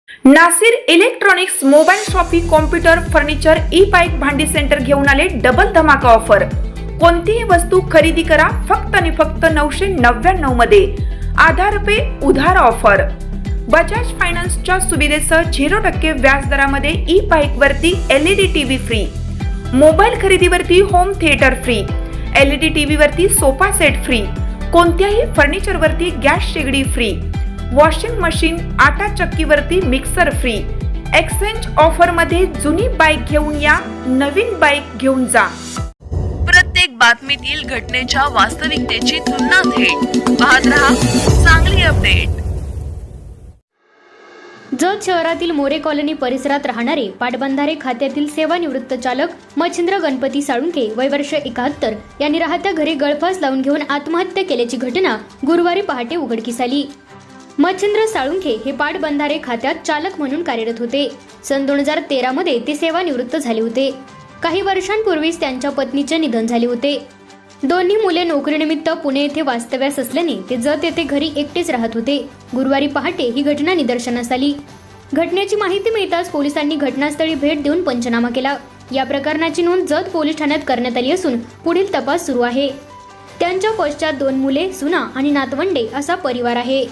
Nasir electronics mobile shoppe computer furniture e bike भांडी centre घेऊन आले डबल धमाका ऑफर। कोणतीही वस्तू खरेदी करा फक्त आणि फक्त 999 मध्ये। आधार पे उधार ऑफर। बजाज फायनान्सच्या सुविधेसह 0% व्याज दरामध्ये ई बाईक वरती LED टीव्ही फ्री, मोबाईल खरेदीवरती home theatre free, LED TV वरती सोफा सेट फ्री, कोणत्याही फर्निचर वरती गॅस शेगडी फ्री, वॉशिंग मशीन आटा चक्कीवरती मिक्सर फ्री। एक्सचेंज ऑफर मध्ये जुनी बाईक घेऊन या, नवीन बाईक घेऊन जा। प्रत्येक बातमीतील घटनेच्या वास्तविकतेची तुलना थेट पाहत रहा चांगली अपडेट। जत शहरातील मोरे कॉलनी परिसरात राहणारे पाटबंधारे खात्यातील सेवानिवृत्त चालक मच्छिंद्र गणपती साळुंखे वय वर्ष 71 यांनी राहत्या घरी गळफास लावून घेऊन आत्महत्या केल्याची घटना गुरुवारी पहाटे उघडकीस आली। मच्छिंद्र साळुंखे हे पाटबंधारे खात्यात चालक म्हणून कार्यरत होते। सन 2013 मध्ये ते सेवानिवृत्त झाले होते। काही वर्षांपूर्वीच त्यांच्या पत्नीचे निधन झाले होते। दोन्ही मुले नोकरीनिमित्त पुणे येथे वास्तव्यास असल्याने ते जत येथे घरी एकटेच राहत होते। गुरुवारी पहाटे ही घटना निदर्शनास आली। घटनेची माहिती मिळताच पोलिसांनी घटनास्थळी भेट देऊन पंचनामा केला। या प्रकरणाची नोंद जत पोलीस ठाण्यात करण्यात आली असून पुढील तपास सुरू आहे। त्यांच्या पश्चात 2 मुले, सुना आणि नातवंडे असा परिवार आहे।